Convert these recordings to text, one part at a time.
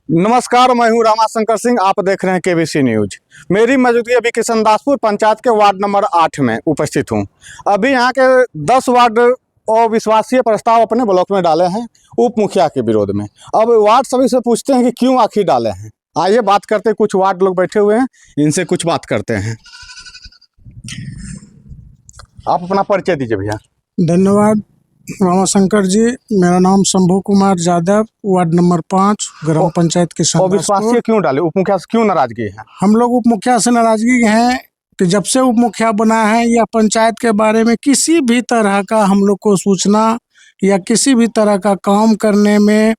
नमस्कार, मैं हूं रामाशंकर सिंह। आप देख रहे हैं केबीसी न्यूज। मेरी मौजूदगी अभी किशनदासपुर पंचायत के वार्ड नंबर 8 में उपस्थित हूं। अभी यहां के 10 वार्ड अविश्वासीय प्रस्ताव अपने ब्लॉक में डाले हैं उप मुखिया के विरोध में। अब वार्ड सभी से पूछते हैं कि क्यों आखिर डाले हैं। आइए बात करते हैं, कुछ वार्ड लोग बैठे हुए हैं, इनसे कुछ बात करते हैं। आप अपना परिचय दीजिए भैया। धन्यवाद रामाशंकर जी। मेरा नाम शंभू कुमार यादव, वार्ड नंबर 5, ग्राम पंचायत के अविश्वासीय क्यों डाले? उप मुखिया से क्यों नाराजगी है? हम लोग उप मुखिया से नाराजगी है कि जब से उप मुखिया बना है या पंचायत के बारे में किसी भी तरह का हम लोग को सूचना या किसी भी तरह का काम करने में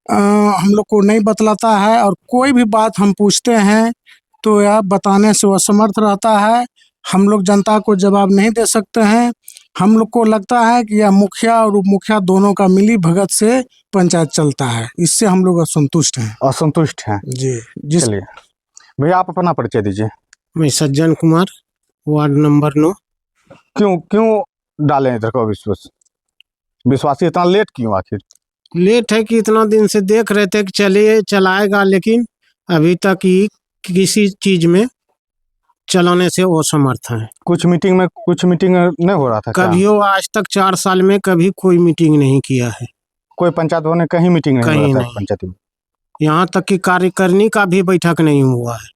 हम लोग को नहीं बतलाता है, और कोई भी बात हम पूछते हैं तो यह बताने से वह असमर्थ रहता है। हम लोग जनता को जवाब नहीं दे सकते हैं। हम लोग को लगता है कि यह मुखिया और उप मुखिया दोनों का मिली भगत से पंचायत चलता है। इससे हम लोग असंतुष्ट हैं जी। चलिए भैया, आप अपना परिचय दीजिए। मैं सज्जन कुमार, वार्ड नंबर 9। क्यों डाले इधर को विश्वासी? इतना लेट क्यों? आखिर लेट है कि इतना दिन से देख रहे थे कि चलिए चलाएगा, लेकिन अभी तक ही किसी चीज में चलाने से वो समर्थ है। कुछ मीटिंग नहीं हो रहा था कभी हो आज तक 4 साल में कभी कोई मीटिंग नहीं किया है। कोई पंचायत ने कहीं मीटिंग नहीं कहीं हो रहा था नहीं। पंचायत में। यहाँ तक कि कार्यकारिणी का भी बैठक नहीं हुआ है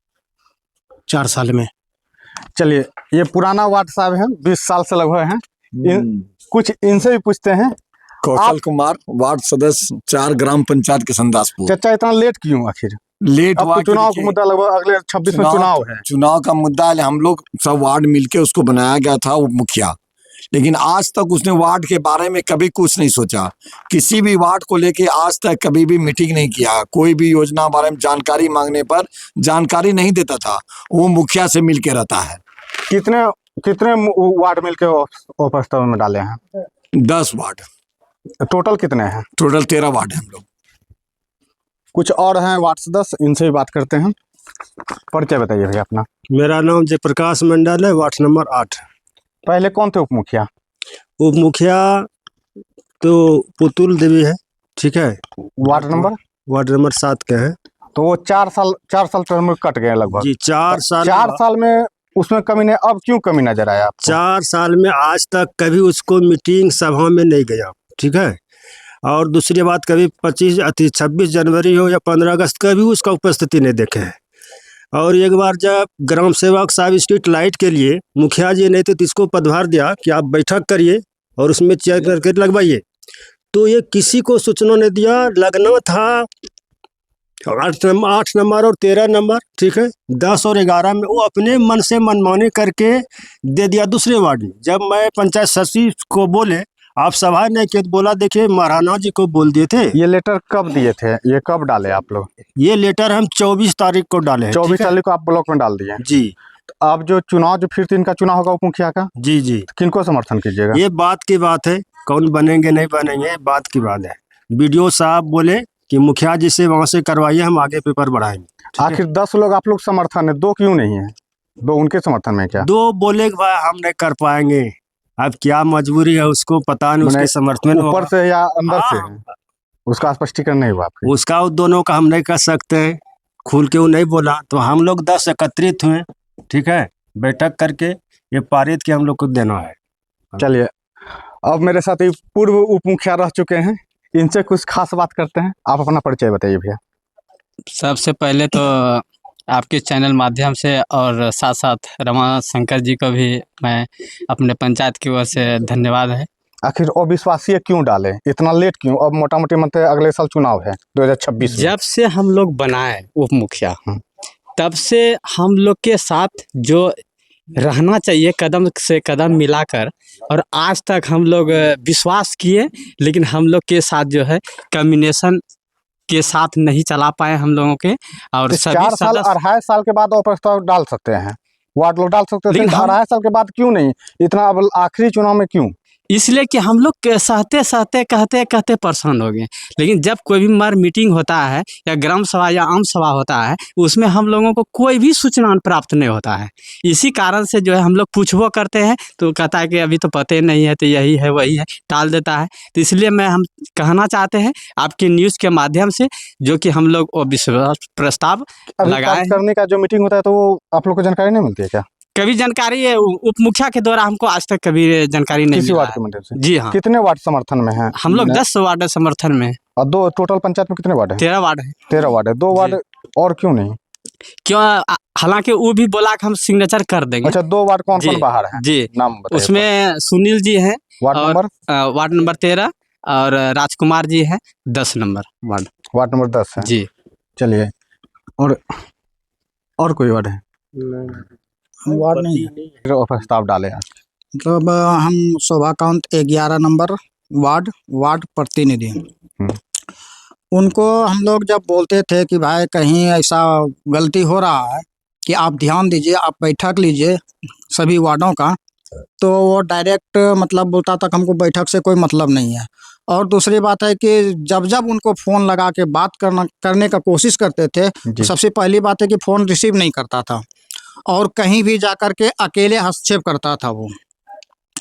4 साल में। चलिए, ये पुराना वार्ड साहब हैं, 20 साल से लगभग हैं। कुछ इनसे भी पूछते हैं। कौशल कुमार, वार्ड सदस्य 4, ग्राम पंचायत किशनदासपुर। चाचा, इतना लेट क्यों? आखिर लेट अब तो चुनाव का मुद्दा लगभग अगले 26 में चुनाव है। चुनाव का मुद्दा है। हम लोग सब वार्ड मिलके उसको बनाया गया था उप मुखिया, लेकिन आज तक उसने वार्ड के बारे में कभी कुछ नहीं सोचा। किसी भी वार्ड को लेके आज तक कभी भी मीटिंग नहीं किया। कोई भी योजना बारे में जानकारी मांगने पर जानकारी नहीं देता था। वो मुखिया से मिल के रहता है। कितने वार्ड मिलके प्रस्ताव में डाले हैं? 10 वार्ड। टोटल कितने हैं? टोटल 13 वार्ड है हम लोग। कुछ और हैं वार्ड सदस्य, इनसे भी बात करते हैं। परिचय बताइए भैया अपना। मेरा नाम जयप्रकाश मंडल है, वार्ड नंबर 8। पहले कौन थे उप मुखिया? उप मुखिया तो पुतुल देवी है, ठीक है। वार्ड नंबर 7 के हैं। तो वो 4 साल टर्म में कट गए लगभग जी। 4 साल में उसमें कमी नहीं। अब क्यों कमी नजर आया आपको? 4 साल में आज तक कभी उसको मीटिंग सभा में नहीं गया, ठीक है। और दूसरी बात, कभी 26 जनवरी हो या 15 अगस्त कभी उसका उपस्थिति नहीं देखे है। और एक बार जब ग्राम सेवक साहब स्ट्रीट लाइट के लिए मुखिया जी नहीं थे तो इसको पदभार दिया कि आप बैठक करिए और उसमें चेक करके लगवाइए, तो ये किसी को सूचना नहीं दिया। लगना था 8 नंबर और 13 नंबर, ठीक है। 10 और 11 में वो अपने मन से मनमानी करके दे दिया दूसरे वार्ड में। जब मैं पंचायत सचिव को बोले आप सभा नहीं किए, तो बोला देखिए महाराणा जी को बोल दिए थे। ये लेटर कब दिए थे? ये कब डाले आप लोग? ये लेटर हम 24 तारीख को डाले। 24 तारीख को आप ब्लॉक में डाल दिए जी। तो अब जो फिर 3 का चुनाव होगा उप मुखिया का, जी जी, तो किनको समर्थन कीजिएगा? ये बात की बात है, कौन बनेंगे नहीं बनेंगे बात की बात है। बीडीओ साहब बोले कि मुखिया जी से वहाँ से करवाइए, हम आगे पेपर बढ़ाएंगे। आखिर 10 लोग आप लोग समर्थन है, 2 क्यों नहीं है? 2 उनके समर्थन में क्या? 2 बोले कि भाई हम नहीं कर पाएंगे। अब क्या मजबूरी है उसको पता नहीं, उसके समर्थन में ऊपर से या अंदर से है? उसका स्पष्टीकरण नहीं हुआ आपके? उसका दोनों का हम नहीं कर सकते हैं, खुल के वो नहीं बोला। तो हम लोग 10 एकत्रित हुए, ठीक है, बैठक करके ये पारित के हम लोग को देना है। चलिए, अब मेरे साथ ही पूर्व उप मुखिया रह चुके हैं, इनसे कुछ खास बात करते हैं। आप अपना परिचय बताइए भैया। सबसे पहले तो आपके चैनल माध्यम से और साथ साथ रमाशंकर जी को भी मैं अपने पंचायत की ओर से धन्यवाद है। आखिर अविश्वासीय क्यों डाले? इतना लेट क्यों? अब मोटा मोटी मतलब अगले साल चुनाव है 2026 में। जब से हम लोग बनाए उप मुखिया, तब से हम लोग के साथ जो रहना चाहिए कदम से कदम मिलाकर, और आज तक हम लोग विश्वास किए, लेकिन हम लोग के साथ जो है कम्युनिकेशन के साथ नहीं चला पाए हम लोगों के। और 4 साल 2.5 साल के बाद और प्रस्ताव डाल सकते हैं, वार्ड लोग डाल सकते हैं, 2.5 साल के बाद क्यों नहीं? इतना अब आखिरी चुनाव में क्यों? इसलिए कि हम लोग सहते सहते कहते कहते परेशान हो गए। लेकिन जब कोई भी हमारा मीटिंग होता है या ग्राम सभा या आम सभा होता है, उसमें हम लोगों को कोई भी सूचना प्राप्त नहीं होता है। इसी कारण से जो है हम लोग पूछबो करते हैं तो कहता है कि अभी तो पता ही नहीं है, तो यही है वही है, टाल देता है। तो इसलिए हम कहना चाहते हैं आपके न्यूज़ के माध्यम से, जो कि हम लोग वो विश्वास प्रस्ताव अभी लगाए कार्य करने का जो मीटिंग होता है तो वो आप लोग को जानकारी नहीं मिलती है क्या? कभी जानकारी है उप मुखिया के द्वारा हमको आज तक कभी जानकारी नहीं किसी मिला वार्ड है। के माध्यम से? जी हाँ, कितने वार्ड समर्थन में हैं? हम लोग मैंने- 10 वार्ड समर्थन में हैं। और दो टोटल पंचायत में कितने वार्ड हैं? 13 वार्ड है। 13 वार्ड है। 2 वार्ड और क्यों नहीं? क्यों? हालांकि वो भी बोला कि हम सिग्नेचर कर देंगे। अच्छा, 2 वार्ड कौन कौन जी, बाहर है? जी, नाम बताइए। उसमें सुनील जी हैं वार्ड और नंबर? वार्ड नंबर 13 और राजकुमार जी हैं 10 नंबर वार्ड। वार्ड नंबर 10 है। जी, चलिए, और कोई वार्ड है? वार्ड नहीं है। जो प्रस्ताव डाले आज। मतलब हम शोभाकांत 11 नंबर वार्ड प्रतिनिधि, उनको हम लोग जब बोलते थे कि भाई कहीं ऐसा गलती हो रहा है कि आप ध्यान दीजिए, आप बैठक लीजिए सभी वार्डों का, तो वो डायरेक्ट मतलब बोलता था कि हमको बैठक से कोई मतलब नहीं है। और दूसरी बात है कि जब उनको फ़ोन लगा के बात करने का कोशिश करते थे, तो सबसे पहली बात है कि फ़ोन रिसीव नहीं करता था और कहीं भी जाकर के अकेले हस्तक्षेप करता था वो।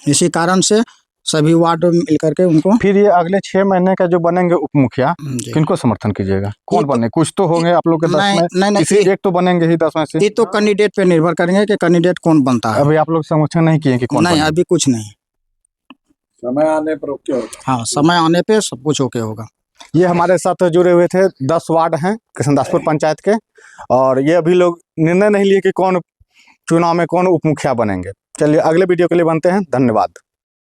इसी कारण से सभी वार्ड मिलकर के उनको फिर ये अगले 6 महीने का जो बनेंगे उप मुखिया, जी। किनको समर्थन कीजिएगा? कौन ये तो- बने? कुछ तो होंगे आप लोग के 10 में, नहीं, किसी एक तो बनेंगे ही 10 में से। ये तो कैंडिडेट पे निर्भर करेंगे कि कैंडिडेट कौन बनता है। अभी आप लोग समर्थन नहीं किए कि कौन नहीं, बने? अभी कुछ नहीं। समय आने पर ओके होगा। हाँ, समय आने पे सब कुछ ओके होगा। ये हमारे साथ जुड़े हुए थे, 10 वार्ड हैं किशनदासपुर पंचायत के, और ये अभी लोग निर्णय नहीं लिए कि कौन चुनाव में कौन उप मुखिया बनेंगे। चलिए, अगले वीडियो के लिए बनते हैं। धन्यवाद।